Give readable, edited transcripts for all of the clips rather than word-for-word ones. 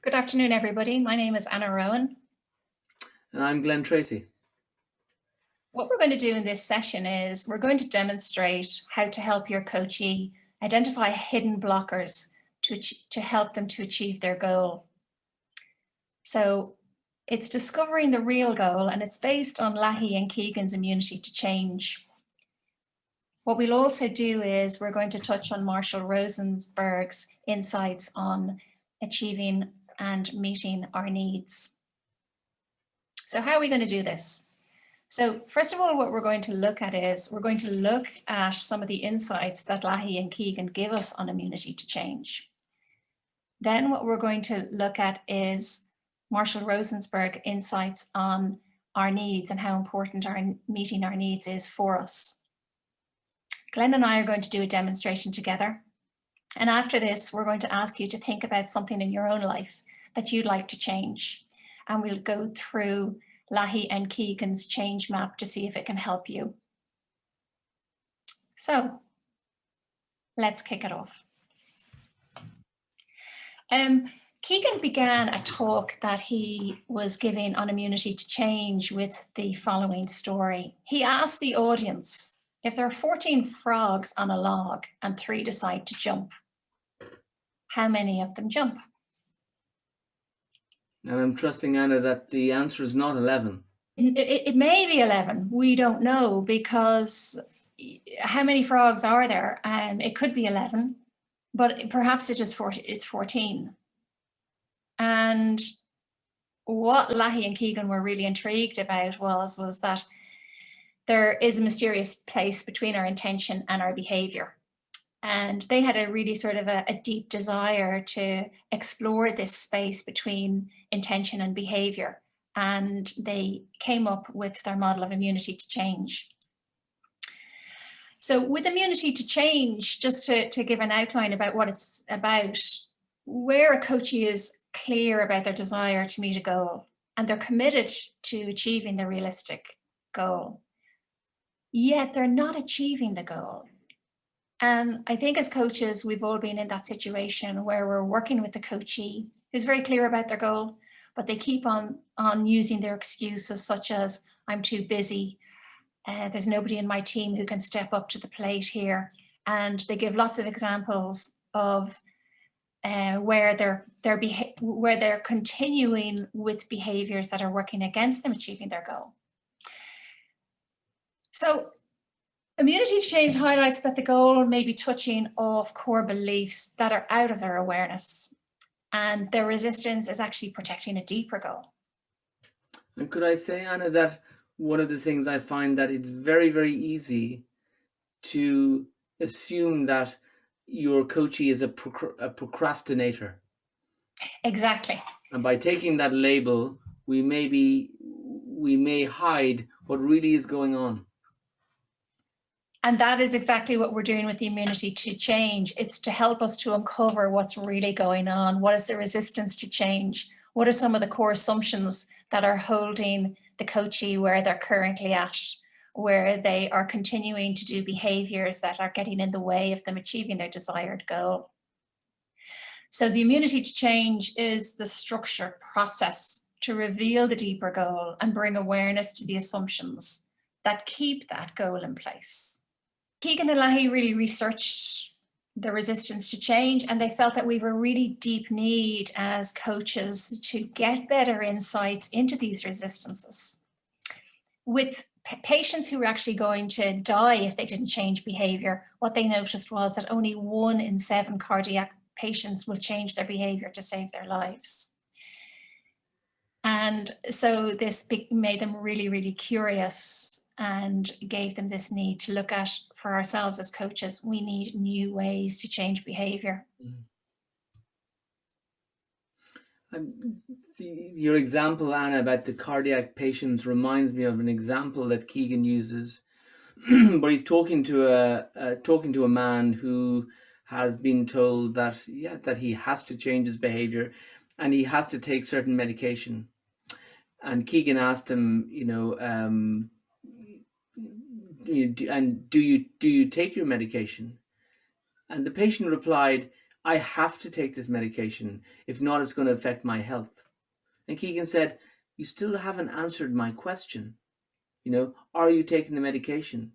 Good afternoon, everybody. My name is Anna Rowan. And I'm Treacy. What we're going to do in this session is we're going to demonstrate how to help your coachee identify hidden blockers to help them to achieve their goal. So it's discovering the real goal, and it's based on Lahey and Keegan's immunity to change. What we'll also do is we're going to touch on Marshall Rosenberg's insights on achieving and meeting our needs. So how are we going to do this? So first of all, what we're going to look at is we're going to look at some of the insights that Lahey and Keegan give us on immunity to change. Then what we're going to look at is Marshall Rosenberg insights on our needs and how important meeting our needs is for us. Glenn and I are going to do a demonstration together. And after this, we're going to ask you to think about something in your own life that you'd like to change. And we'll go through Lahey and Keegan's change map to see if it can help you. So let's kick it off. Keegan began a talk that he was giving on immunity to change with the following story. He asked the audience, if there are 14 frogs on a log and 3 decide to jump, how many of them jump? And I'm trusting, Anna, that the answer is not 11. It may be 11. We don't know, because how many frogs are there? It could be 11, but perhaps it's 14. And what Lahey and Keegan were really intrigued about was that there is a mysterious place between our intention and our behavior. And they had a really sort of a deep desire to explore this space between intention and behavior. And they came up with their model of immunity to change. So with immunity to change, just to give an outline about what it's about, where a coachee is clear about their desire to meet a goal and they're committed to achieving the realistic goal, yet they're not achieving the goal. And I think as coaches, we've all been in that situation where we're working with the coachee who's very clear about their goal, but they keep on using their excuses such as, I'm too busy, there's nobody in my team who can step up to the plate here. And they give lots of examples of where they're continuing with behaviors that are working against them achieving their goal. So immunity to change highlights that the goal may be touching off core beliefs that are out of their awareness, and their resistance is actually protecting a deeper goal. And could I say, Anna, that one of the things I find that it's very, very easy to assume that your coachee is a procrastinator. Exactly. And by taking that label, we may hide what really is going on. And that is exactly what we're doing with the immunity to change. It's to help us to uncover what's really going on. What is the resistance to change? What are some of the core assumptions that are holding the coachee where they're currently at, where they are continuing to do behaviors that are getting in the way of them achieving their desired goal? So the immunity to change is the structured process to reveal the deeper goal and bring awareness to the assumptions that keep that goal in place. Keegan and Lahey really researched the resistance to change, and they felt that we have a really deep need as coaches to get better insights into these resistances. With patients who were actually going to die if they didn't change behavior, what they noticed was that only 1 in 7 cardiac patients will change their behavior to save their lives. And so this made them really, really curious and gave them this need to look at, for ourselves as coaches, we need new ways to change behavior. Your example, Anna, about the cardiac patients reminds me of an example that Keegan uses, but he's talking to a man who has been told that that he has to change his behavior and he has to take certain medication. And Keegan asked him, do you take your medication? And the patient replied, I have to take this medication. If not, it's going to affect my health. And Keegan said, you still haven't answered my question. Are you taking the medication?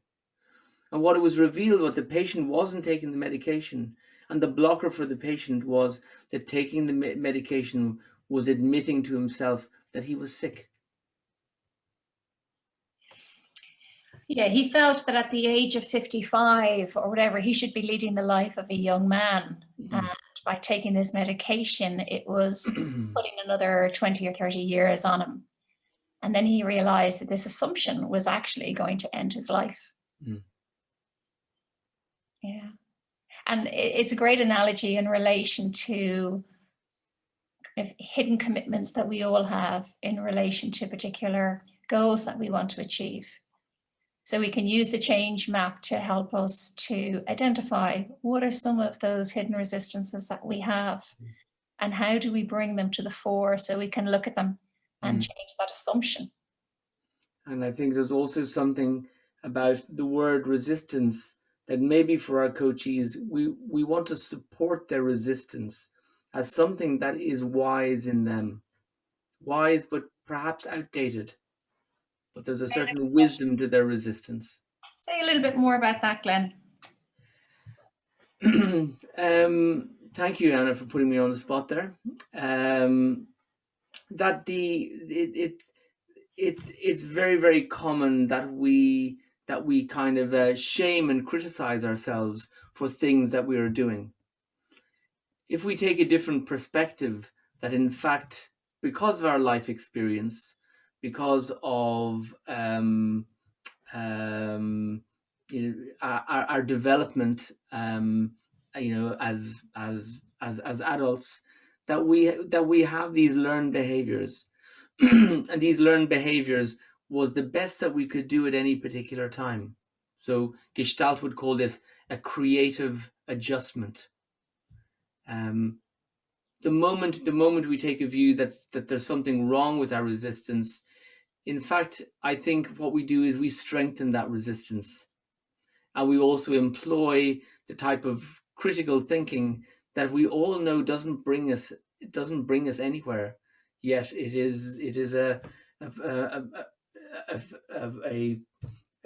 And what it was revealed was the patient wasn't taking the medication. And the blocker for the patient was that taking the medication was admitting to himself that he was sick. Yeah, he felt that at the age of 55 or whatever, he should be leading the life of a young man. And by taking this medication, it was putting another 20 or 30 years on him. And then he realized that this assumption was actually going to end his life. Yeah. And it's a great analogy in relation to hidden commitments that we all have in relation to particular goals that we want to achieve. So we can use the change map to help us to identify what are some of those hidden resistances that we have, and how do we bring them to the fore so we can look at them and change that assumption. And I think there's also something about the word resistance that maybe for our coachees, we want to support their resistance as something that is wise in them. Wise, but perhaps outdated. But there's a certain wisdom to their resistance. Say a little bit more about that, Glenn. Thank you, Anna, for putting me on the spot there. It's very, very common that we kind of shame and criticize ourselves for things that we are doing. If we take a different perspective, that in fact, because of our life experience, because of our development, as adults, that we have these learned behaviors, and these learned behaviors was the best that we could do at any particular time. So Gestalt would call this a creative adjustment. The moment we take a view that there's something wrong with our resistance, in fact, I think what we do is we strengthen that resistance, and we also employ the type of critical thinking that we all know doesn't bring us anywhere. Yet it is a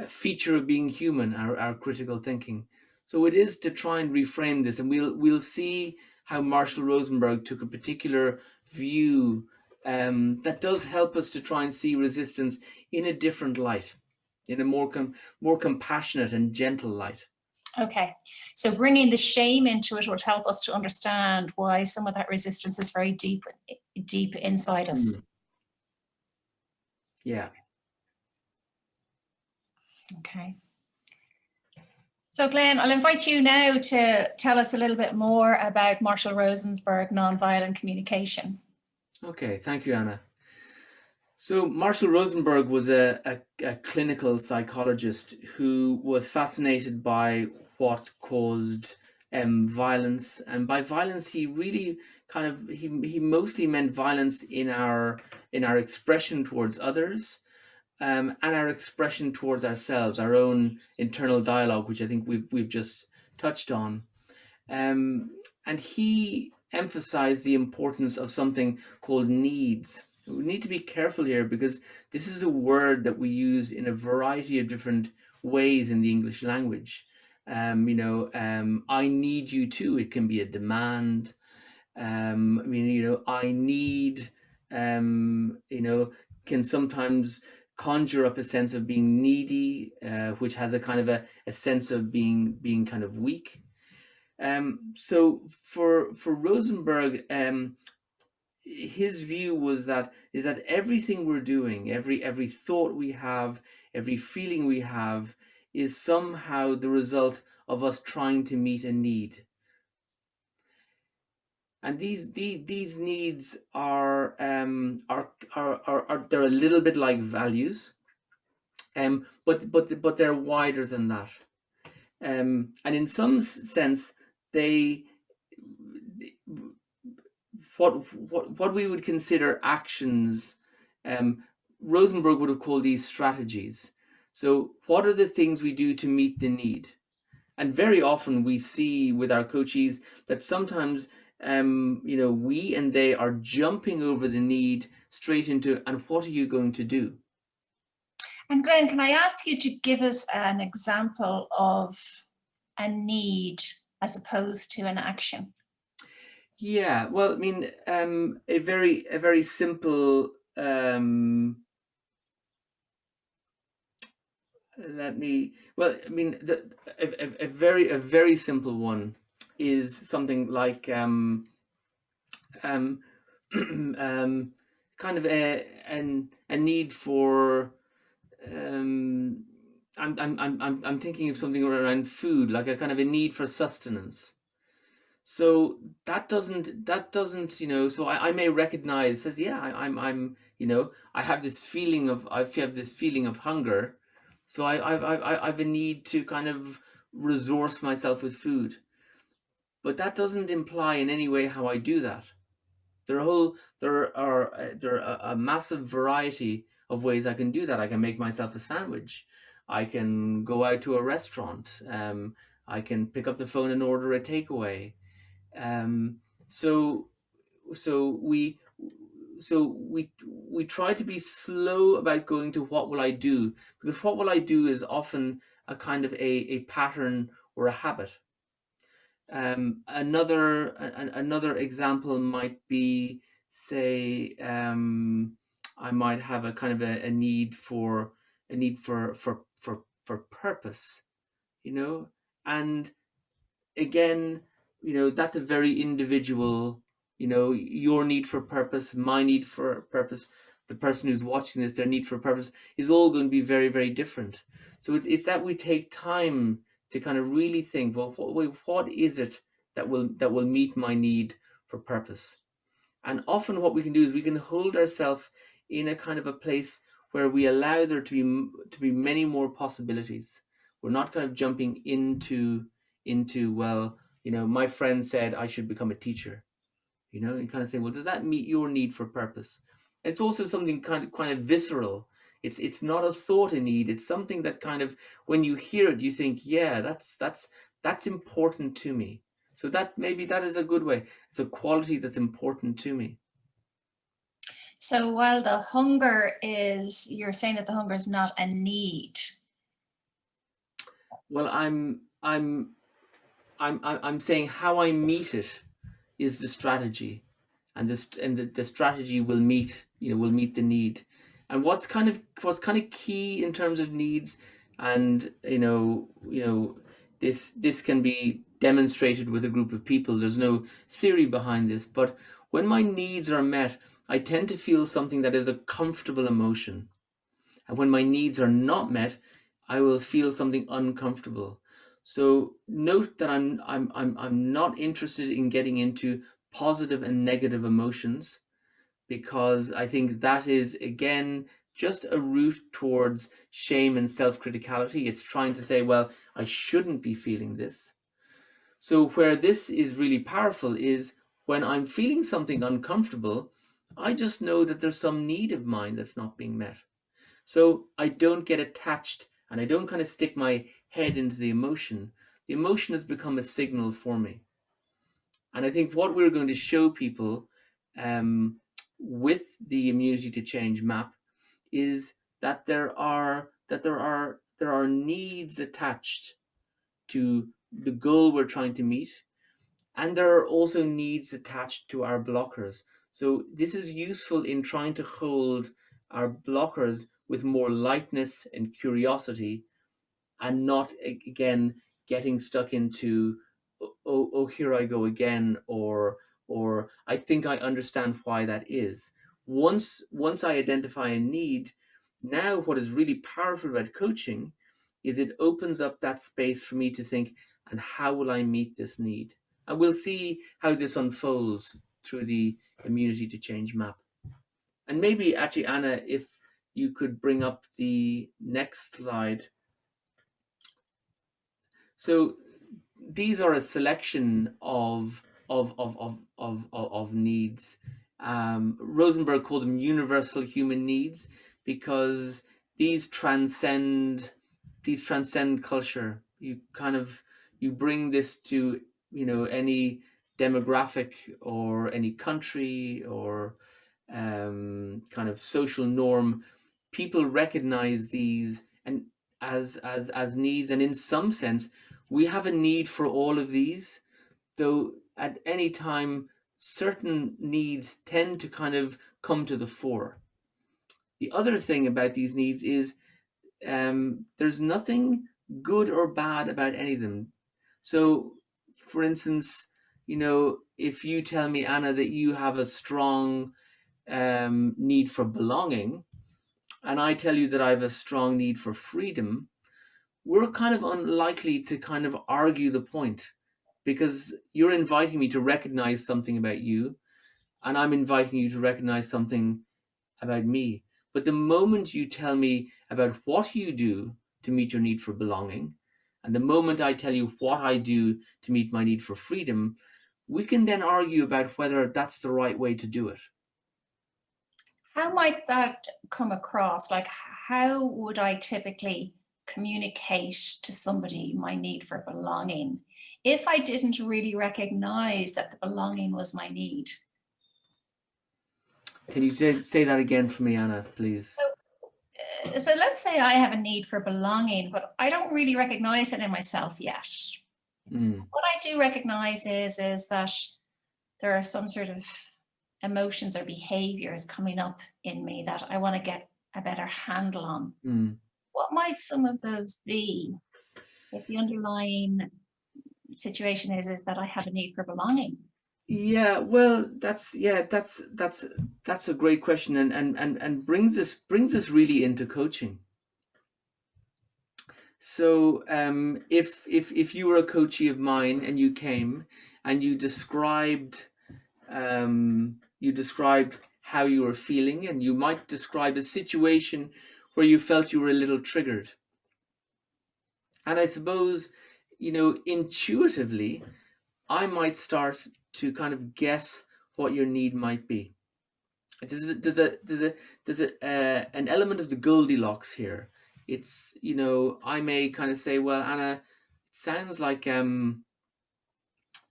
feature of being human, our critical thinking. So it is to try and reframe this, and we'll see how Marshall Rosenberg took a particular view that does help us to try and see resistance in a different light, in a more compassionate and gentle light. Okay, so bringing the shame into it would help us to understand why some of that resistance is very deep inside us. Yeah. Okay. So Glenn, I'll invite you now to tell us a little bit more about Marshall Rosenberg nonviolent communication. Okay, thank you, Anna. So Marshall Rosenberg was a clinical psychologist who was fascinated by what caused violence, and by violence he really he mostly meant violence in our expression towards others, and our expression towards ourselves, our own internal dialogue, which I think we've just touched on, and he emphasized the importance of something called needs. We need to be careful here, because this is a word that we use in a variety of different ways in the English language. I need you to, it can be a demand. I need, can sometimes conjure up a sense of being needy, which has a kind of a sense of being kind of weak. So for Rosenberg, his view was that everything we're doing, every thought we have, every feeling we have, is somehow the result of us trying to meet a need. And these needs are they're a little bit like values, but they're wider than that. And in some sense, what we would consider actions, Rosenberg would have called these strategies. So what are the things we do to meet the need? And very often we see with our coachees that sometimes we and they are jumping over the need straight into, and what are you going to do? And Glenn, can I ask you to give us an example of a need as opposed to an action? Yeah, well, I mean, a very simple. Let me. Well, I mean, a very simple one is something like um, kind of a need for. Um, I'm thinking of something around food, like a kind of a need for sustenance. So that doesn't so I may recognize, says, yeah, I'm I have this feeling of, hunger, so I've a need to kind of resource myself with food, but that doesn't imply in any way how I do that. There are a massive variety of ways I can do that. I can make myself a sandwich. I can go out to a restaurant. I can pick up the phone and order a takeaway. Um, so so we try to be slow about going to what will I do, because what will I do is often a kind of a pattern or a habit. Another example might be, say, I might have a kind of a need for purpose, you know, and again, that's a very individual, your need for purpose, my need for purpose, the person who's watching this, their need for purpose is all going to be very, very different. So it's that we take time to kind of really think, well, what is it that will meet my need for purpose? And often what we can do is we can hold ourselves in a kind of a place where we allow there to be many more possibilities. We're not kind of jumping into, well, my friend said I should become a teacher. And kind of say, well, does that meet your need for purpose? It's also something kind of visceral. It's not a thought, a need. It's something that kind of, when you hear it, you think, yeah, that's important to me. So that, maybe that is a good way. It's a quality that's important to me. So while you're saying that the hunger is not a need. Well, I'm saying how I meet it is the strategy, and the strategy will meet the need. And what's kind of key in terms of needs, and this can be demonstrated with a group of people. There's no theory behind this, but when my needs are met, I tend to feel something that is a comfortable emotion. And when my needs are not met, I will feel something uncomfortable. So note that I'm not interested in getting into positive and negative emotions, because I think that is, again, just a route towards shame and self-criticality. It's trying to say, well, I shouldn't be feeling this. So where this is really powerful is when I'm feeling something uncomfortable, I just know that there's some need of mine that's not being met. So I don't get attached, and I don't kind of stick my head into the emotion. The emotion has become a signal for me. And I think what we're going to show people, with the immunity to change map, is that there are needs attached to the goal we're trying to meet, and there are also needs attached to our blockers. So this is useful in trying to hold our blockers with more lightness and curiosity, and not, again, getting stuck into, oh, here I go again, or I think I understand why that is. Once I identify a need, now what is really powerful about coaching is it opens up that space for me to think, and how will I meet this need? And we'll see how this unfolds through the immunity to change map. And maybe, actually, Anna, if you could bring up the next slide. So these are a selection of needs. Rosenberg called them universal human needs, because these transcend culture. You kind of you bring this to, any demographic or any country or kind of social norm, people recognize these and as needs, and in some sense we have a need for all of these, though at any time certain needs tend to kind of come to the fore. The other thing about these needs is there's nothing good or bad about any of them. So, for instance, if you tell me, Anna, that you have a strong need for belonging, and I tell you that I have a strong need for freedom, we're kind of unlikely to kind of argue the point, because you're inviting me to recognize something about you, and I'm inviting you to recognize something about me. But the moment you tell me about what you do to meet your need for belonging, and the moment I tell you what I do to meet my need for freedom, we can then argue about whether that's the right way to do it. How might that come across? Like, how would I typically communicate to somebody my need for belonging if I didn't really recognize that the belonging was my need? Can you say that again for me, Anna, please? So let's say I have a need for belonging, but I don't really recognize it in myself yet. What I do recognize is that there are some sort of emotions or behaviors coming up in me that I want to get a better handle on. What might some of those be if the underlying situation is that I have a need for belonging? Yeah, well, that's a great question, and brings us really into coaching. So if you were a coachee of mine and you came and you described how you were feeling, and you might describe a situation where you felt you were a little triggered, and I suppose intuitively I might start to kind of guess what your need might be. There's an element of the Goldilocks here. It's, I may kind of say, well, Anna, it sounds like I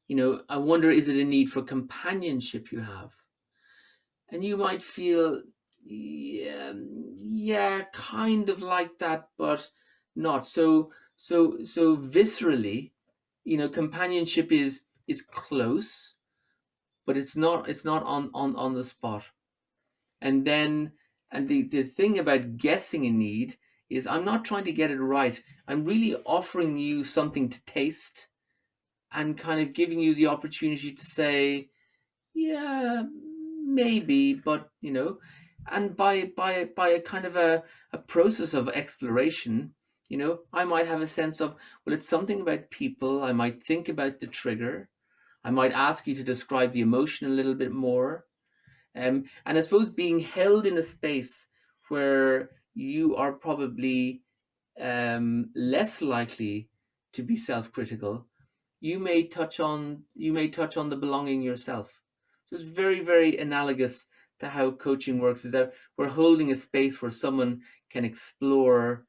wonder, is it a need for companionship you have? And you might feel, yeah, kind of like that, but not so viscerally. Companionship is close, but it's not on the spot. And the thing about guessing a need is I'm not trying to get it right. I'm really offering you something to taste and kind of giving you the opportunity to say, yeah, maybe, but and by a kind of a process of exploration, I might have a sense of, well, it's something about people. I might think about the trigger. I might ask you to describe the emotion a little bit more. And I suppose being held in a space where you are probably less likely to be self-critical, you may touch on the belonging yourself. So it's very, very analogous to how coaching works. Is that we're holding a space where someone can explore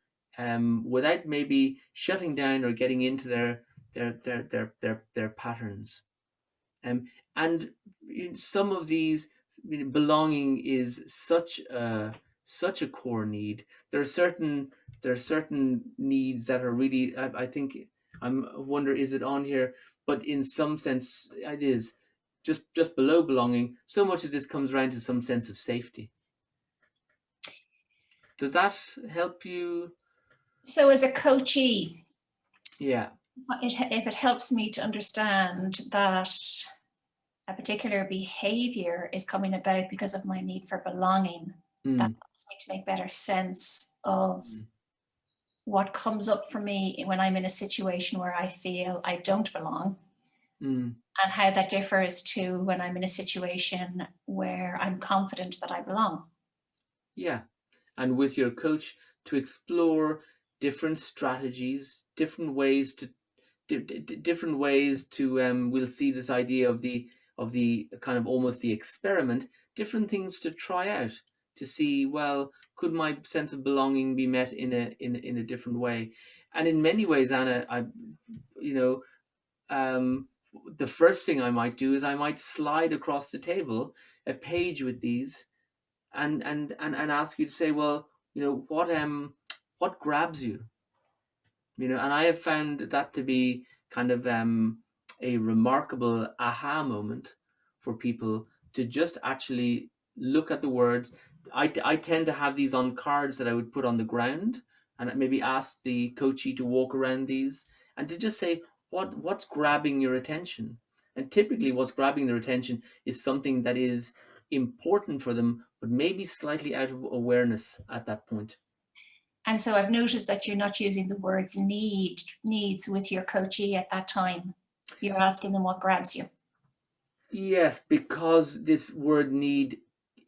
without maybe shutting down or getting into their patterns. And some of these, belonging is such a core need. There are certain needs that are really, I think, I wonder, is it on here? But in some sense, it is just below belonging. So much of this comes around to some sense of safety. Does that help you? So as a coachee, Yeah. if it helps me to understand that a particular behavior is coming about because of my need for belonging, that helps me to make better sense of what comes up for me when I'm in a situation where I feel I don't belong, and how that differs to when I'm in a situation where I'm confident that I belong. Yeah. And with your coach, to explore different strategies, different ways to we'll see this idea of the kind of almost the experiment, different things to try out, to see, well, could my sense of belonging be met in a different way? And in many ways, Anna, you know, the first thing I might do is I might slide across the table a page with these, and ask you to say, well, what grabs you? And I have found that to be kind of a remarkable aha moment for people to just actually look at the words. I tend to have these on cards that I would put on the ground, and maybe ask the coachee to walk around these and to just say, what's grabbing your attention? And typically what's grabbing their attention is something that is important for them, but maybe slightly out of awareness at that point. And so I've noticed that you're not using the words needs with your coachee at that time. You're asking them what grabs you. Yes, because this word need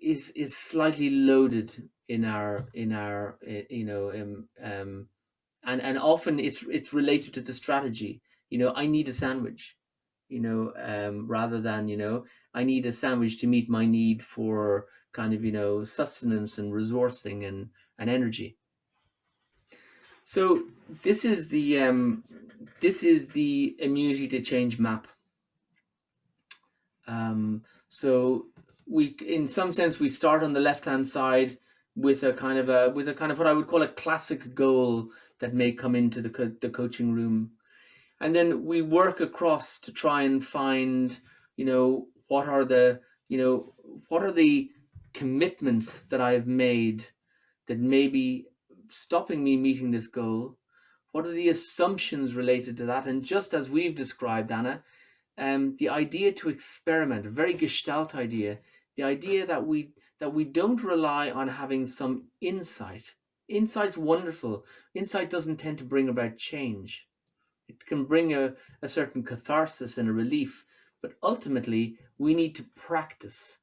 is slightly loaded in our and often it's related to the strategy. I need a sandwich, rather than, I need a sandwich to meet my need for kind of, sustenance and resourcing and energy. So this is the immunity to change map. So in some sense, we start on the left-hand side with a kind of what I would call a classic goal that may come into the coaching room, and then we work across to try and find, what are the commitments that I've made that may be stopping me meeting this goal. What are the assumptions related to that? And just as we've described, Anna, the idea to experiment, a very Gestalt idea, the idea that we don't rely on having some insight. Insight's wonderful. Insight doesn't tend to bring about change. It can bring a certain catharsis and a relief, but ultimately we need to practice.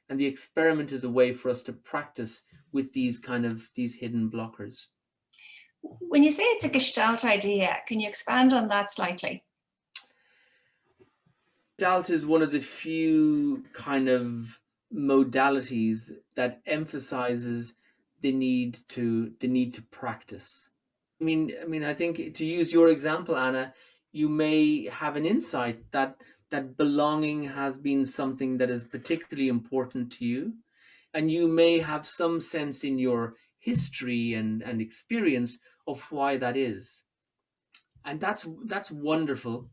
And the experiment is a way for us to practice with these hidden blockers. When you say it's a Gestalt idea, can you expand on that slightly? Gestalt is one of the few kind of modalities that emphasizes the need to practice. I think, to use your example, Anna, you may have an insight that belonging has been something that is particularly important to you, and you may have some sense in your history and experience of why that is, and that's wonderful.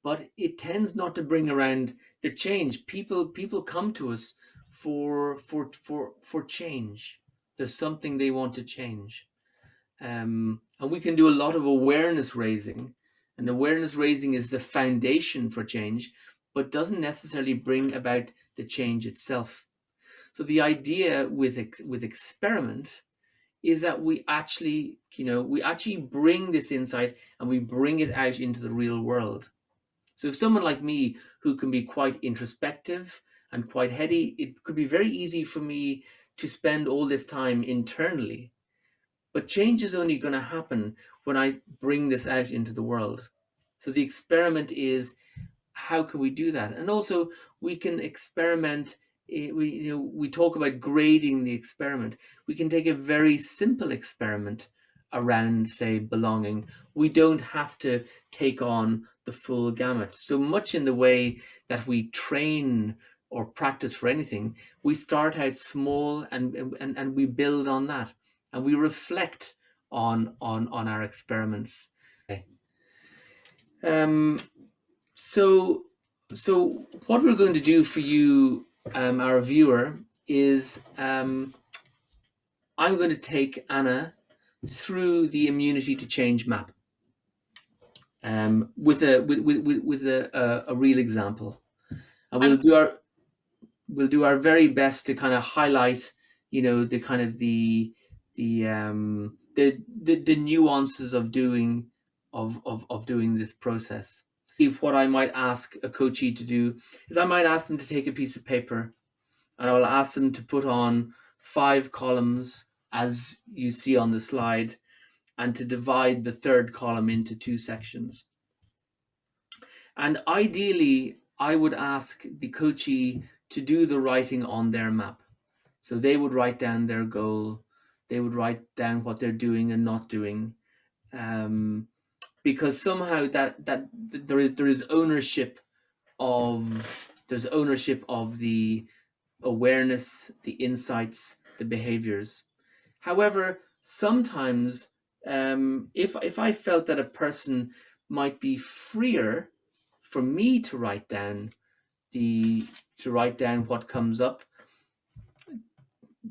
But it tends not to bring around the change. People come to us for change. There's something they want to change, and we can do a lot of awareness raising. And awareness raising is the foundation for change, but doesn't necessarily bring about the change itself. So the idea with experiment is that we actually bring this insight and we bring it out into the real world. So if someone like me, who can be quite introspective and quite heady, it could be very easy for me to spend all this time internally. But change is only going to happen when I bring this out into the world. So the experiment is, how can we do that? And also we can experiment. We talk about grading the experiment. We can take a very simple experiment around, say, belonging. We don't have to take on the full gamut. So much in the way that we train or practice for anything, we start out small and we build on that, and we reflect on our experiments. So what we're going to do for you, our viewer, is I'm going to take Anna through the immunity to change map, with a real example, and we'll do our very best to kind of highlight, the kind of the nuances of doing this process. What I might ask a coachee to do is I might ask them to take a piece of paper, and I will ask them to put on 5 columns as you see on the slide, and to divide the third column into 2 sections. And ideally, I would ask the coachee to do the writing on their map. So they would write down their goal, they would write down what they're doing and not doing, because somehow that there is ownership of the awareness, the insights, the behaviors. However, sometimes, if I felt that a person might be freer for me to write down what comes up,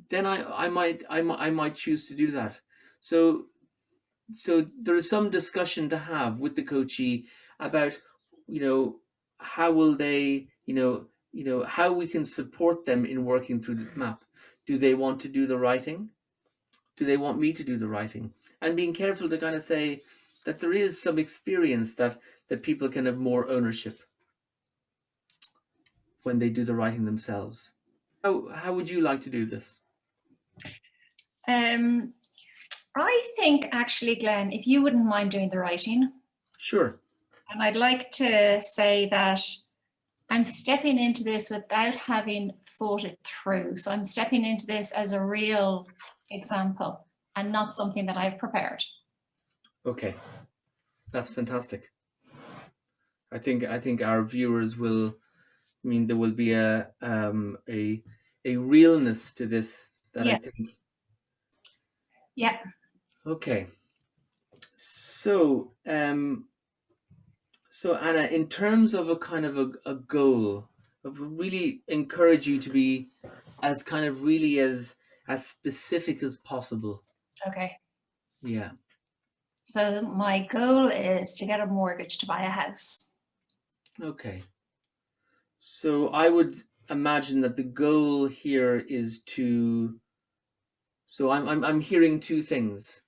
then I might choose to do that. So there is some discussion to have with the coachee about, how will they, how we can support them in working through this map. Do they want to do the writing? Do they want me to do the writing? And being careful to kind of say that there is some experience that people can have more ownership when they do the writing themselves. How would you like to do this? I think actually, Glenn, if you wouldn't mind doing the writing. Sure. And I'd like to say that I'm stepping into this without having thought it through. So I'm stepping into this as a real example and not something that I've prepared. Okay, that's fantastic. I think our viewers will. I mean, there will be a realness to this that I think. Yeah. Okay. So, Anna, in terms of a kind of a goal, I would really encourage you to be as kind of really as specific as possible. Okay. Yeah. So my goal is to get a mortgage to buy a house. Okay. So I would imagine that the goal here is to. So I'm hearing two things.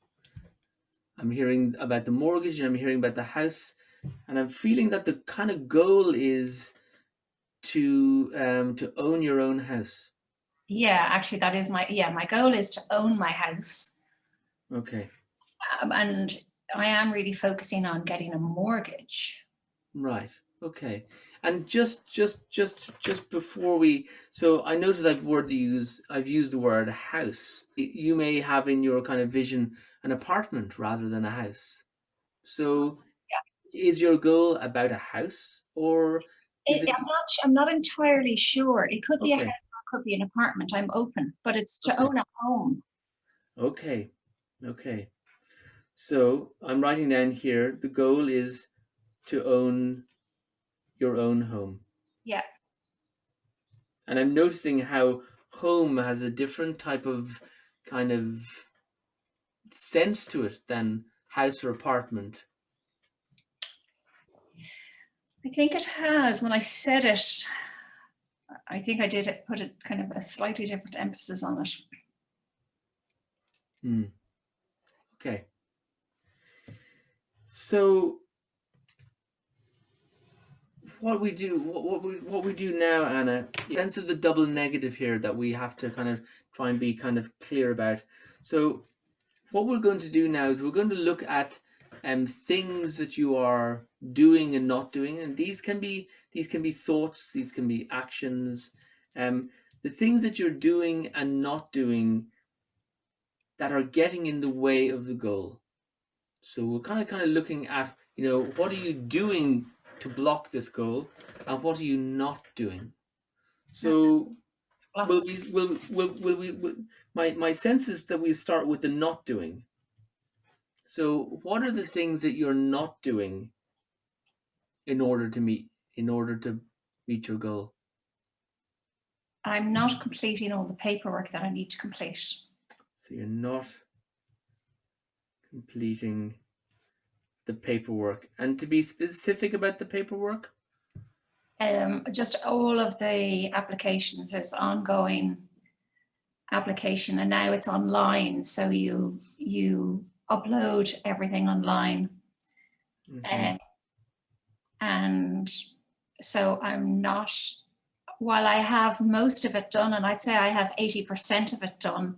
I'm hearing about the mortgage and I'm hearing about the house, and I'm feeling that the kind of goal is to own your own house. Yeah, actually, that is my goal is to own my house. Okay. And I am really focusing on getting a mortgage. Right. Okay. And just before we, so I noticed I've used the word house. You may have in your kind of vision an apartment rather than a house. So is your goal about a house, or is it? I'm not entirely sure. It could be a house Okay. or it could be an apartment. I'm open, but it's to Okay. own a home. Okay. Okay. So I'm writing down here, the goal is to own your own home. Yeah. And I'm noticing how home has a different type of kind of sense to it than house or apartment. I think it has. When I said it, I think I did put it kind of a slightly different emphasis on it. Okay. So what we do now, Anna, sense of the double negative here that we have to kind of try and be kind of clear about. So what we're going to do now is we're going to look at things that you are doing and not doing, and these can be thoughts, these can be actions, the things that you're doing and not doing that are getting in the way of the goal. So we're kind of looking at, what are you doing to block this goal, and what are you not doing? So my sense is that we start with the not doing. So what are the things that you're not doing in order to meet your goal? I'm not completing all the paperwork that I need to complete. So you're not completing the paperwork. And to be specific about the paperwork? Just all of the applications is ongoing application, and now it's online. So you upload everything online. And so I'm not, while I have most of it done, and I'd say I have 80% of it done,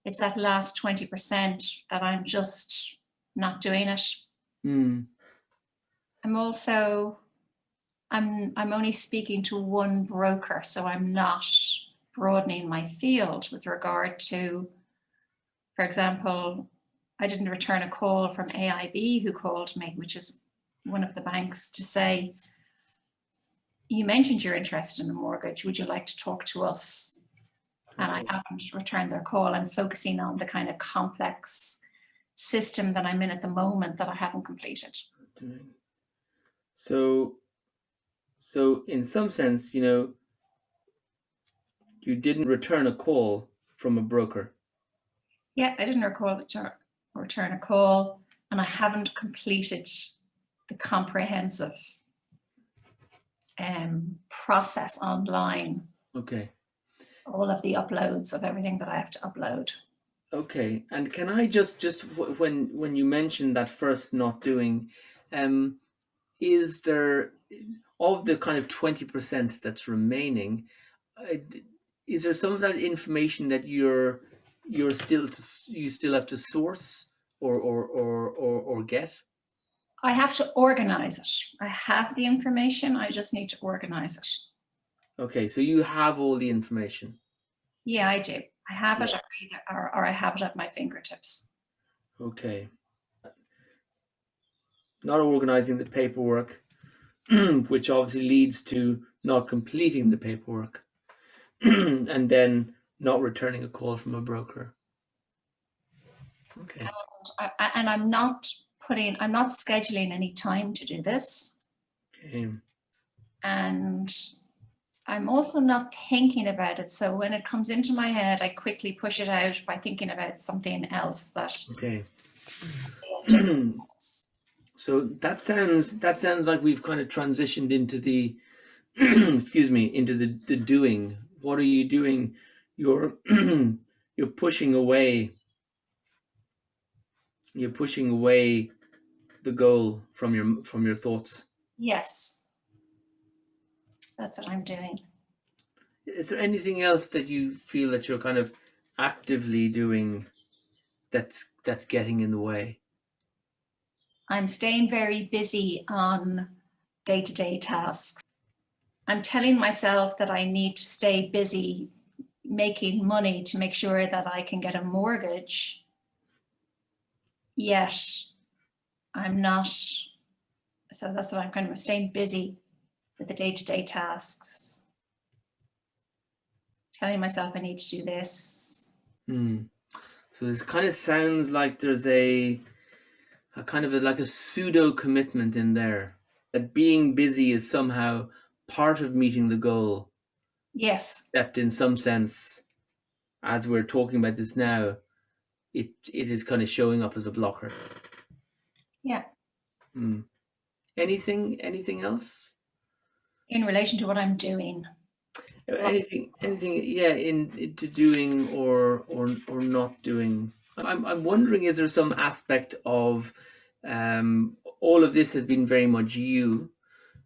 it's that last 20% that I'm just not doing it. I'm also, I'm only speaking to one broker, so I'm not broadening my field with regard to, for example, I didn't return a call from AIB who called me, which is one of the banks, to say, you mentioned you're interested in a mortgage. Would you like to talk to us? And I haven't returned their call. I'm focusing on the kind of complex system that I'm in at the moment that I haven't completed. So in some sense, you didn't return a call from a broker. Yeah, I didn't return a call, and I haven't completed the comprehensive process online. Okay. All of the uploads of everything that I have to upload. Okay. And can I just when you mentioned that first not doing, is there, of the kind of 20% that's remaining, is there some of that information that you still have to source or get? I have to organize it. I have the information. I just need to organize it. Okay, so you have all the information. Yeah, I do. I have it or I have it at my fingertips. Okay. Not organizing the paperwork, which obviously leads to not completing the paperwork, and then not returning a call from a broker. Okay. And I'm not scheduling any time to do this. Okay. And I'm also not thinking about it. So when it comes into my head, I quickly push it out by thinking about something else that. Okay. Just so that sounds like we've kind of transitioned into the excuse me, into the doing. What are you doing? You're you're pushing away the goal from your thoughts. Yes, that's what I'm doing. Is there anything else that you feel that you're kind of actively doing that's getting in the way? I'm staying very busy on day-to-day tasks. I'm telling myself that I need to stay busy making money to make sure that I can get a mortgage. Yet I'm not. So that's what I'm kind of staying busy with the day-to-day tasks. Telling myself I need to do this. So this kind of sounds like there's a kind of like a pseudo commitment in there, that being busy is somehow part of meeting the goal. Yes. Except in some sense, as we're talking about this now, it is kind of showing up as a blocker. Yeah. Anything else? In relation to what I'm doing. Anything, yeah, into doing or not doing. I'm wondering, is there some aspect of all of this has been very much you,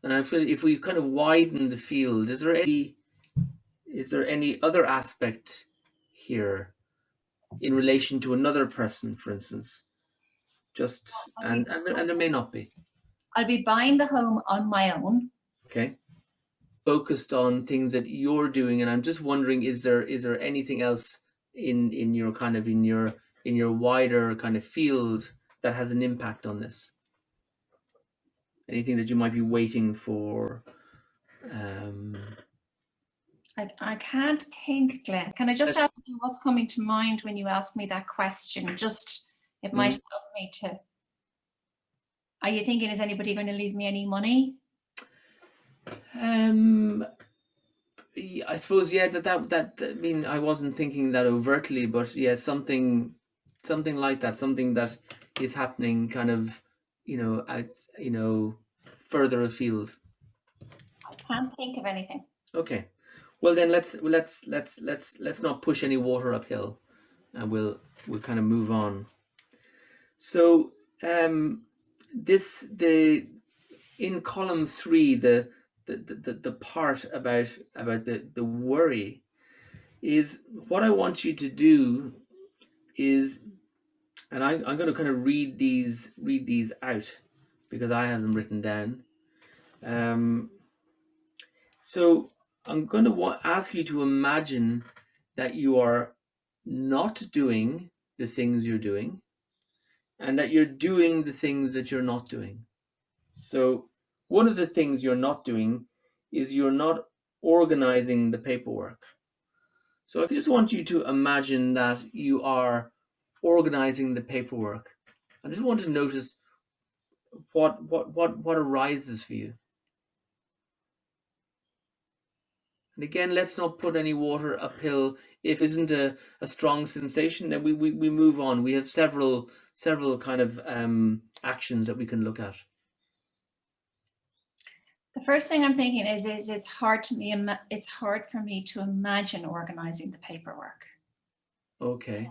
and I feel if we kind of widen the field, is there any other aspect here in relation to another person, for instance? Just and there may not be. I'll be buying the home on my own. Okay. Focused on things that you're doing, and I'm just wondering, is there anything else in your kind of in your wider kind of field that has an impact on this? Anything that you might be waiting for? I can't think, Glenn. Can I just ask you what's coming to mind when you ask me that question? Just, it might help me to. Are you thinking, is anybody going to leave me any money? I suppose, yeah, that I mean, I wasn't thinking that overtly, but yeah, something like that, something that is happening kind of, further afield. I can't think of anything. Okay. Well then let's not push any water uphill, and we'll kind of move on. So in column 3, the part about the worry is, what I want you to do is, and I'm going to kind of read these out because I have them written down. So I'm going to ask you to imagine that you are not doing the things you're doing and that you're doing the things that you're not doing. So one of the things you're not doing is you're not organizing the paperwork. So I just want you to imagine that you are organizing the paperwork. I just want to notice what arises for you. And again, let's not put any water uphill. If it isn't a strong sensation, then we move on. We have several kind of actions that we can look at. The first thing I'm thinking is it's hard for me to imagine organizing the paperwork. Okay.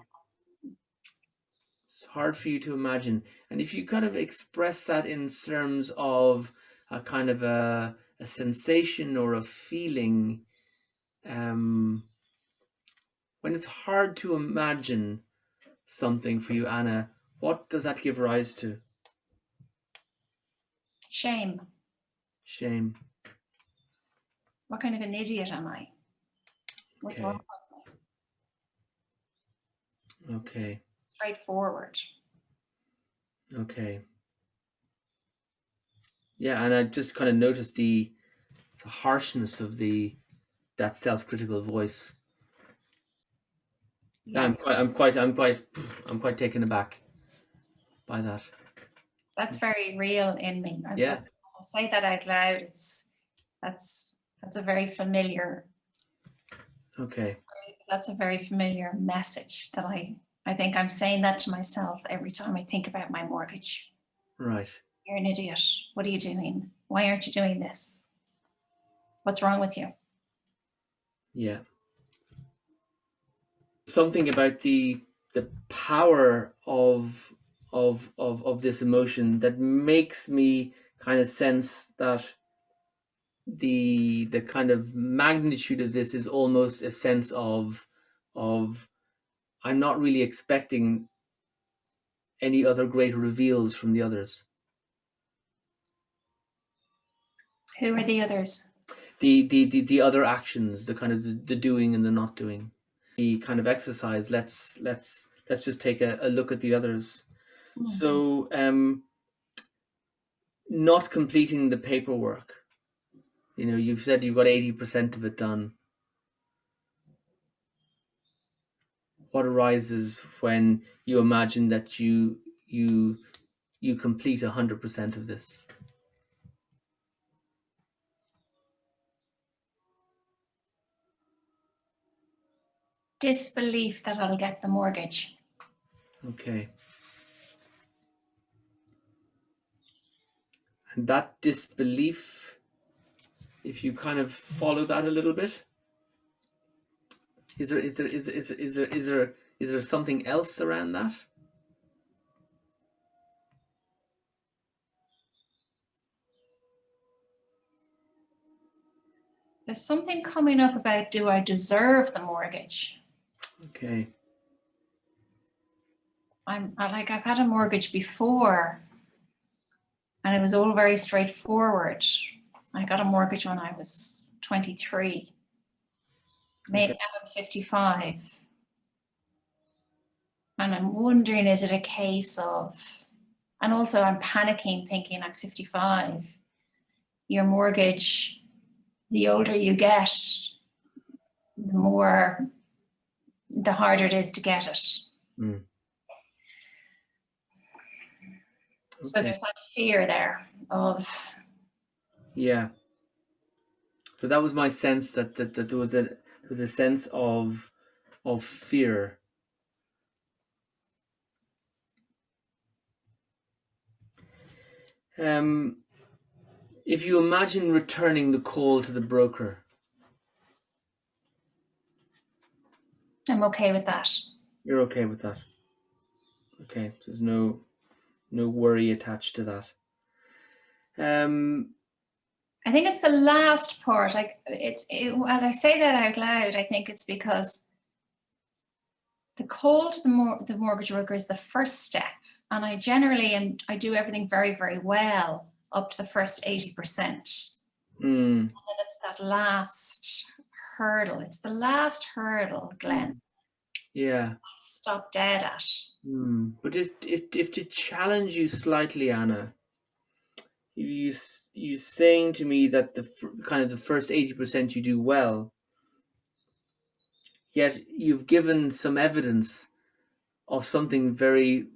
It's hard for you to imagine. And if you kind of express that in terms of a kind of a sensation or a feeling, when it's hard to imagine something for you, Anna, what does that give rise to? Shame. Shame. What kind of an idiot am I? What's Okay. wrong with me? Okay. Straightforward. Okay. Yeah, and I just kind of noticed the harshness of that self-critical voice. Yeah. I'm quite taken aback by that. That's very real in me. Yeah. As I say that out loud, that's a very familiar. Okay. That's a very familiar message that I think I'm saying that to myself every time I think about my mortgage. Right. You're an idiot. What are you doing? Why aren't you doing this? What's wrong with you? Yeah. Something about the power of this emotion that makes me kind of sense that the kind of magnitude of this is almost a sense of I'm not really expecting any other great reveals from the others. Who are the others? The other actions, the kind of the doing and the not doing. The kind of exercise, let's just take a look at the others. Mm-hmm. So not completing the paperwork. You know, you've said you've got 80% of it done. What arises when you imagine that you complete 100% of this? Disbelief that I'll get the mortgage. Okay. And that disbelief, if you kind of follow that a little bit, is there something else around that? There's something coming up about, do I deserve the mortgage? Okay. I've had a mortgage before and it was all very straightforward. I got a mortgage when I was 23. Now I'm 55. And I'm wondering, is it a case of, and also I'm panicking thinking I'm 55. Your mortgage, the older you get, the harder it is to get it. Mm. Okay. So there's that fear there of. Yeah. So that was my sense that there was a sense of fear. If you imagine returning the call to the broker. I'm okay with that. You're okay with that. Okay, so there's no worry attached to that. I think it's the last part. As I say that out loud, I think it's because the call to the mortgage broker is the first step, and I do everything very, very well up to the first 80%. Mm. And it's that last hurdle. It's the last hurdle, Glenn. Yeah. I stop dead at. But if to challenge you slightly, Anna, you saying to me that kind of the first 80% you do well, yet you've given some evidence of something very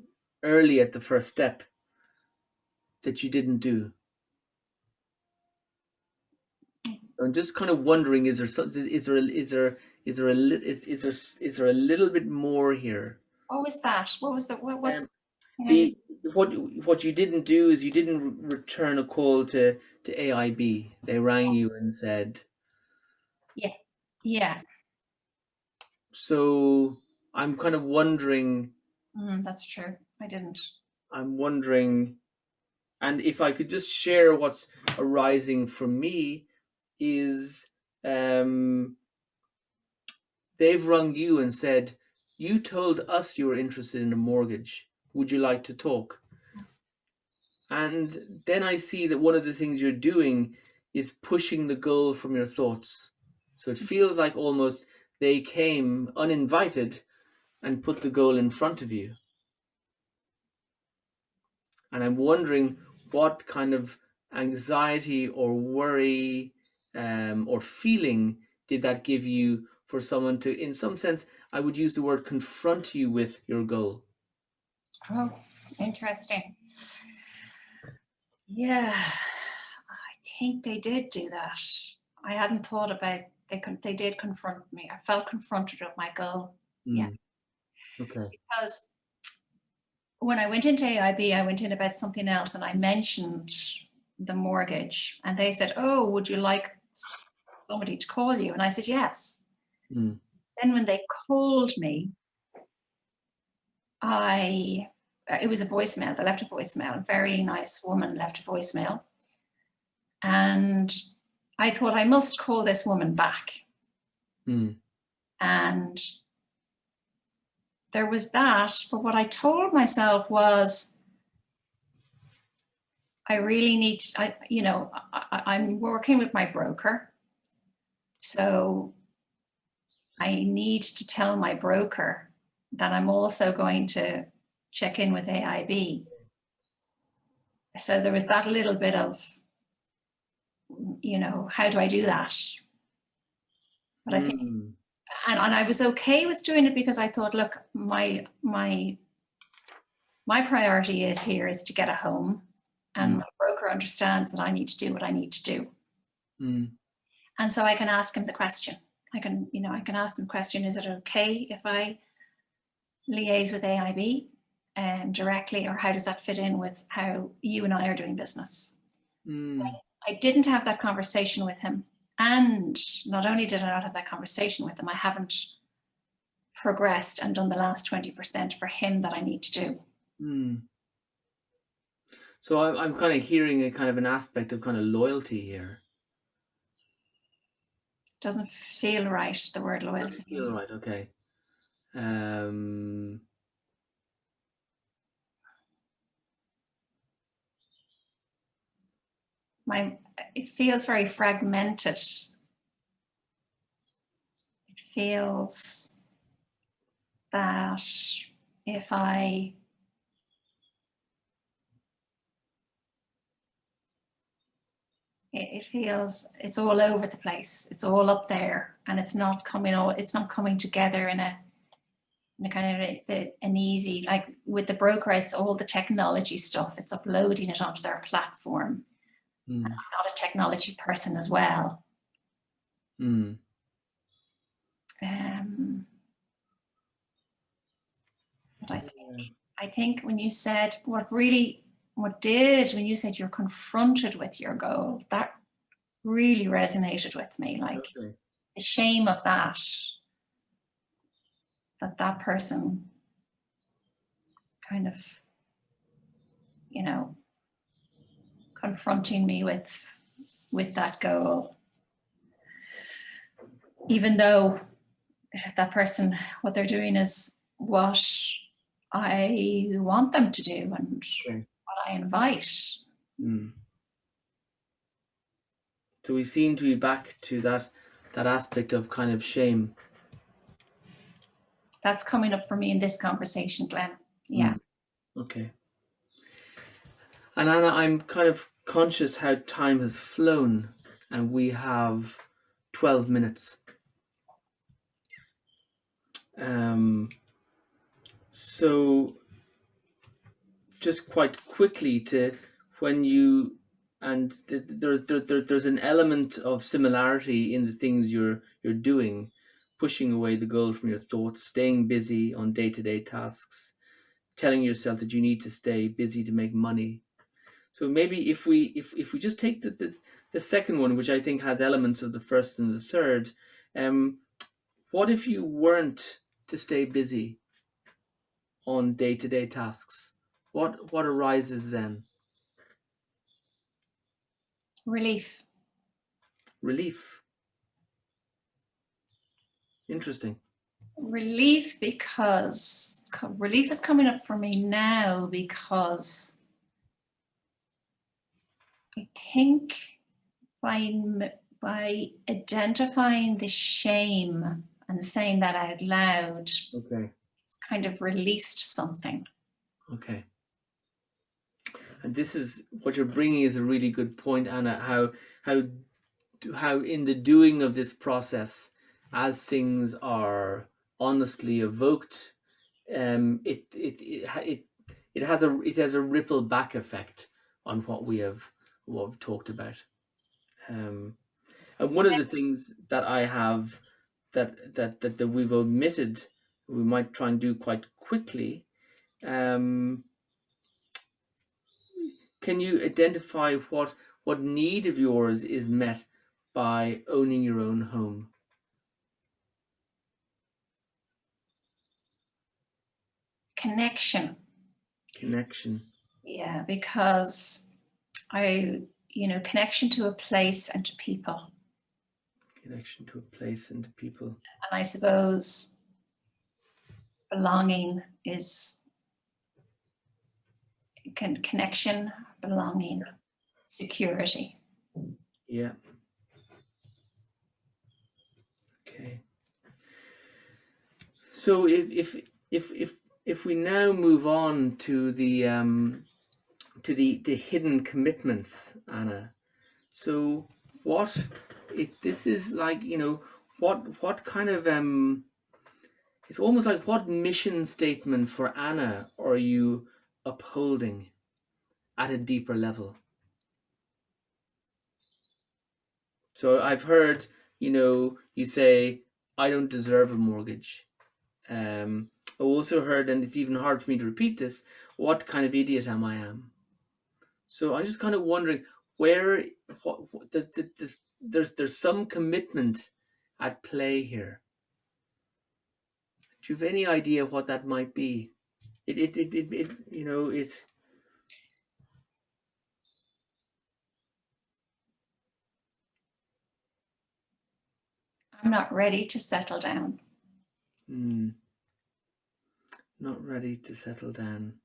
early at the first step that you didn't do. I'm just kind of wondering: is there something? Is there a little bit more here? What was that? What was the what's Um, I the what you didn't do is you didn't return a call to AIB. They rang you and said. yeah. Yeah. So I'm kind of wondering. That's true. I didn't. I'm wondering, and if I could just share what's arising for me is they've rung you and said, you told us you were interested in a mortgage. Would you like to talk? And then I see that one of the things you're doing is pushing the goal from your thoughts. So it feels like almost they came uninvited and put the goal in front of you. And I'm wondering what kind of anxiety or worry or feeling did that give you for someone to, in some sense, I would use the word confront you with your goal. Oh, interesting. Yeah, I think they did do that. I hadn't thought about they did confront me. I felt confronted with my goal. Yeah, Okay. because when I went into AIB, I went in about something else, and I mentioned the mortgage, and they said, "Oh, would you like somebody to call you?" And I said, "Yes." Mm. Then when they called me, it was a voicemail. They left a voicemail. A very nice woman left a voicemail. And I thought I must call this woman back. Mm. And there was that. But what I told myself was, I really need, I'm working with my broker. So I need to tell my broker that I'm also going to check in with AIB. So there was that little bit of, how do I do that? But I think, and I was okay with doing it because I thought, look, my priority is to get a home, and my broker understands that I need to do what I need to do. And so I can ask him the question. I can ask him the question, is it okay if I liaise with AIB directly, or how does that fit in with how you and I are doing business? I didn't have that conversation with him. And not only did I not have that conversation with him, I haven't progressed and done the last 20% for him that I need to do. So I'm kind of hearing a kind of an aspect of kind of loyalty here. Doesn't feel right, the word loyalty. Doesn't feel right, okay. It feels very fragmented. It feels that if it feels it's all over the place. It's all up there, and it's not coming together in a kind of an easy, like with the broker, it's all the technology stuff. It's uploading it onto their platform. I'm not a technology person as well. But I think when you said when you said you're confronted with your goal, that really resonated with me. Like the shame of that person kind of, confronting me with that goal. Even though that person, what they're doing is what I want them to do and what I invite. So we seem to be back to that aspect of kind of shame. That's coming up for me in this conversation, Glenn. Yeah. Okay. And Anna, I'm kind of conscious how time has flown, and we have 12 minutes. So just quite quickly to when you and there's an element of similarity in the things you're doing, pushing away the goal from your thoughts, staying busy on day-to-day tasks, telling yourself that you need to stay busy to make money. So maybe if we just take the second one, which I think has elements of the first and the third, what if you weren't to stay busy on day-to-day tasks? What arises then? Relief. Relief. Interesting. Relief, because relief is coming up for me now, because I think by identifying the shame and saying that out loud, Okay. it's kind of released something. Okay. And this is what you're bringing is a really good point, Anna. How in the doing of this process, as things are honestly evoked, it has a ripple back effect on what we've talked about. And one of the things that I have that we've omitted, we might try and do quite quickly. Can you identify what need of yours is met by owning your own home? Connection. Yeah, because connection to a place and to people. Connection to a place and to people. And I suppose belonging is connection, belonging, security. Yeah. Okay. So if we now move on to the hidden commitments, Anna. So this is like, what kind of it's almost like, what mission statement for Anna are you upholding at a deeper level? So I've heard, you say, I don't deserve a mortgage. I also heard, and it's even hard for me to repeat this, what kind of idiot am I? So I'm just kind of wondering where, there's some commitment at play here. Do you have any idea what that might be? I'm not ready to settle down. Not ready to settle down.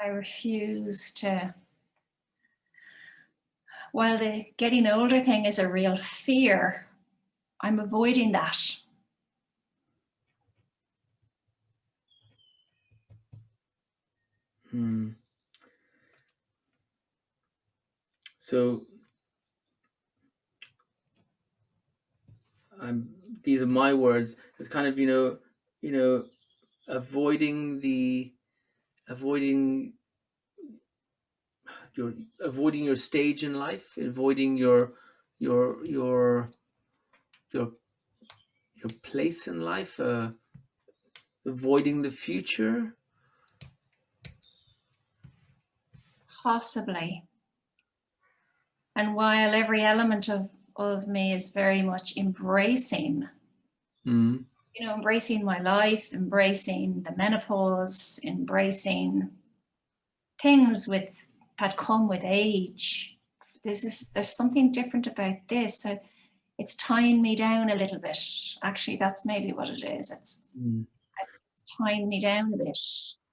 I refuse to. While the getting older thing is a real fear, I'm avoiding that. So these are my words. It's kind of, avoiding your stage in life, avoiding your place in life, avoiding the future. Possibly. And while every element of me is very much embracing, embracing my life, embracing the menopause, embracing things that come with age, there's something different about this. So it's tying me down a little bit. Actually, that's maybe what it is. It's tying me down a bit.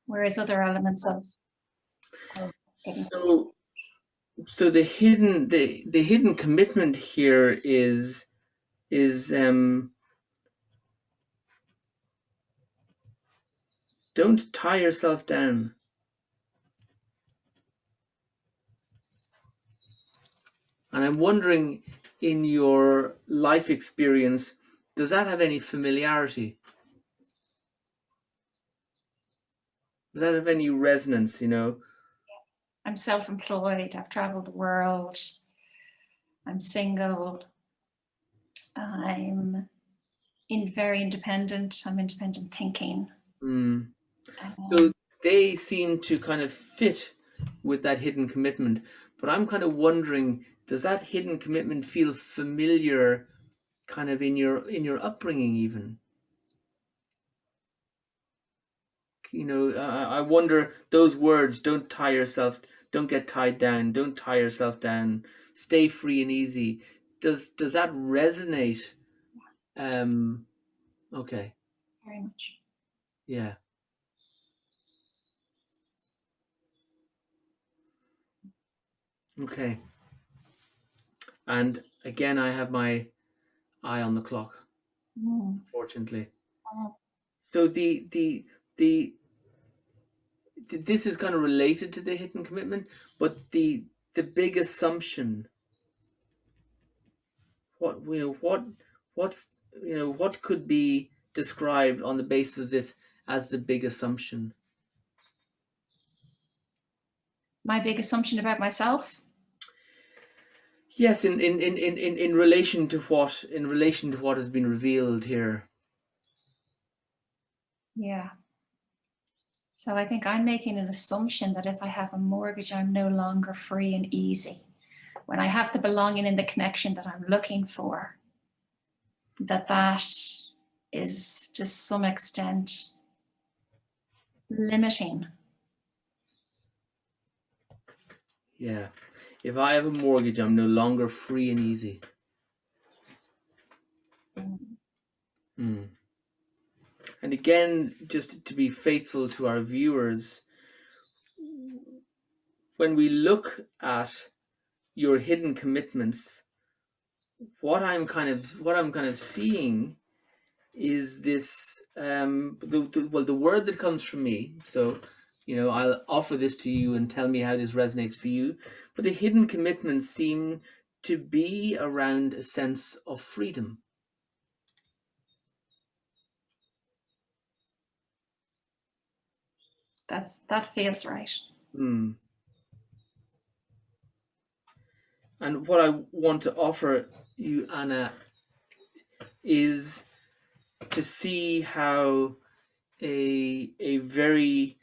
Whereas other elements of getting So the hidden commitment here is don't tie yourself down. And I'm wondering, in your life experience, does that have any familiarity? Does that have any resonance, you know? I'm self-employed, I've traveled the world, I'm single, I'm very independent, I'm independent thinking. So they seem to kind of fit with that hidden commitment. But I'm kind of wondering, does that hidden commitment feel familiar kind of in your upbringing even? You know, I wonder, those words, don't tie yourself, don't get tied down, don't tie yourself down, stay free and easy. Does that resonate? Okay. Very much. Yeah. Okay. And again, I have my eye on the clock, unfortunately. So this is kind of related to the hidden commitment, but the big assumption, what could be described on the basis of this as the big assumption? My big assumption about myself? Yes, in relation to what has been revealed here. Yeah. So I think I'm making an assumption that if I have a mortgage, I'm no longer free and easy. When I have the belonging and the connection that I'm looking for, that is to some extent limiting. Yeah. If I have a mortgage, I'm no longer free and easy. Mm. And again, just to be faithful to our viewers, when we look at your hidden commitments, what I'm kind of seeing is this the word that comes from me. So, you know, I'll offer this to you and tell me how this resonates for you. But the hidden commitments seem to be around a sense of freedom. That feels right. Mm. And what I want to offer you, Anna, is to see how a very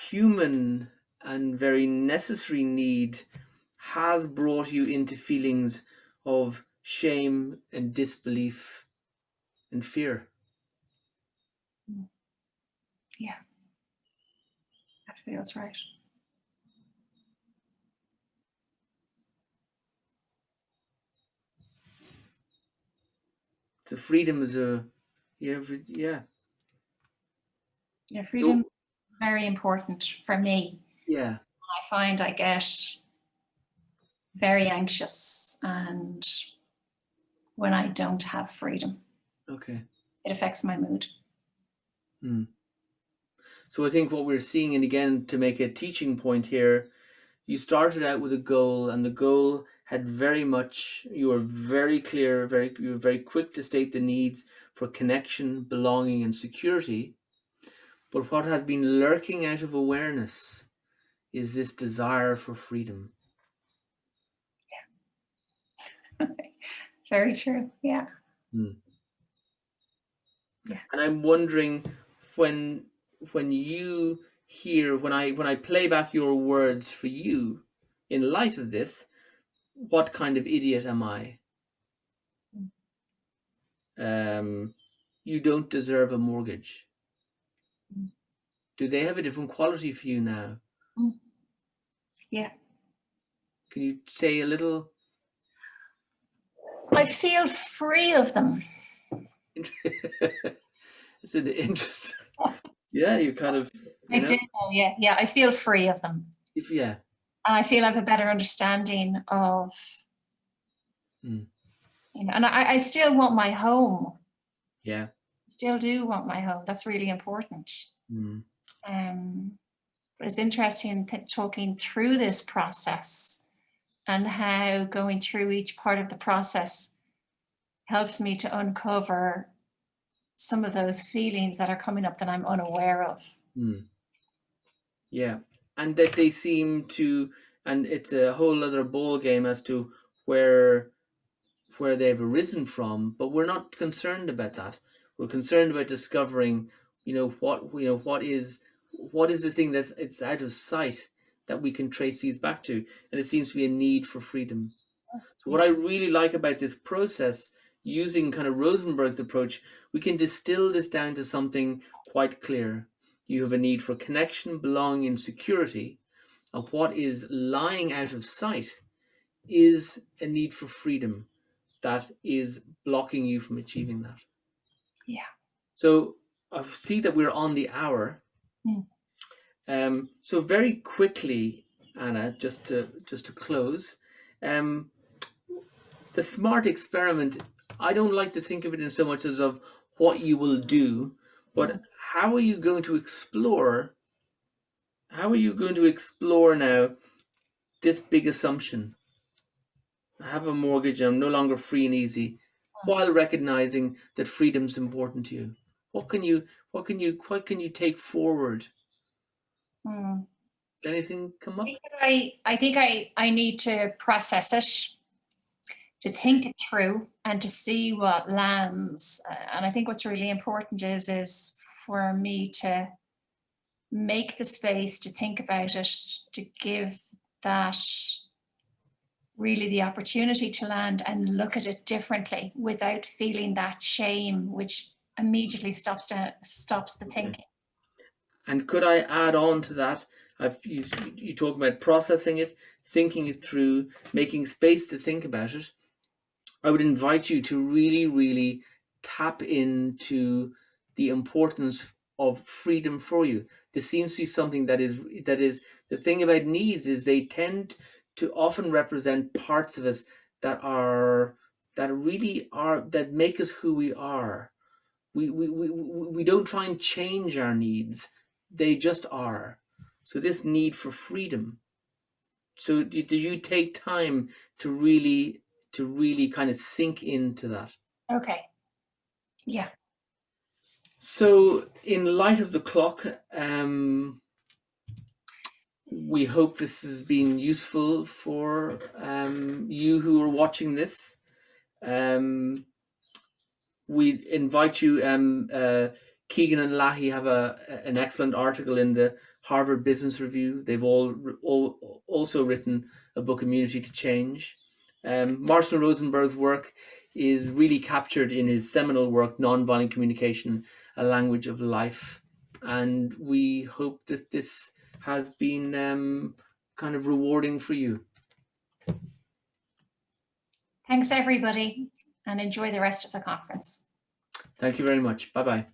human and very necessary need has brought you into feelings of shame and disbelief and fear. Yeah, that feels right. So freedom is yeah. Freedom So, very important for me. yeah. I find I get very anxious and when I don't have freedom. Okay. It affects my mood. So I think what we're seeing, and again, to make a teaching point here, you started out with a goal, and the goal had you were very clear, you were very quick to state the needs for connection, belonging, and security. But what has been lurking out of awareness is this desire for freedom. Yeah. Very true. Yeah. Yeah. And I'm wondering, when you hear, when I play back your words for you, in light of this, what kind of idiot am I? You don't deserve a mortgage. Do they have a different quality for you now? Yeah. Can you say a little? I feel free of them. It's an interest. Yeah, you kind of, I do, yeah, I feel free of them. yeah. And I feel I have a better understanding of, Mm. and I still want my home. Yeah. Still do want my home. That's really important. Mm. But it's interesting talking through this process and how going through each part of the process helps me to uncover some of those feelings that are coming up that I'm unaware of. Mm. Yeah, and that they seem to, and it's a whole other ball game as to where they've arisen from, but we're not concerned about that. We're concerned about discovering, what is the thing that's it's out of sight that we can trace these back to, and it seems to be a need for freedom. So what I really like about this process, using kind of Rosenberg's approach, we can distill this down to something quite clear. You have a need for connection, belonging, and security, and what is lying out of sight is a need for freedom that is blocking you from achieving that. Yeah. So I see that we're on the hour. So very quickly, Anna, just to close, the SMART experiment, I don't like to think of it in so much as of what you will do, but how are you going to explore? How are you going to explore now this big assumption? I have a mortgage, I'm no longer free and easy, while recognizing that freedom's important to you. What can you take forward? Mm. Does anything come up? I think I need to process it, to think it through, and to see what lands. And I think what's really important is for me to make the space to think about it, to give that really the opportunity to land and look at it differently without feeling that shame, which immediately stops the thinking. And could I add on to that? You talk about processing it, thinking it through, making space to think about it. I would invite you to really, really tap into the importance of freedom for you. This seems to be something that is the thing about needs is they tend to often represent parts of us that really are that make us who we are. We don't try and change our needs, they just are. So this need for freedom, so do you take time to really kind of sink into that? Okay. Yeah. So in light of the clock, we hope this has been useful for you who are watching this. We invite you. Keegan and Lahey have an excellent article in the Harvard Business Review. They've all also written a book, Immunity to Change. Marshall Rosenberg's work is really captured in his seminal work, Nonviolent Communication, A Language of Life. And we hope that this has been kind of rewarding for you. Thanks, everybody, and enjoy the rest of the conference. Thank you very much. Bye-bye.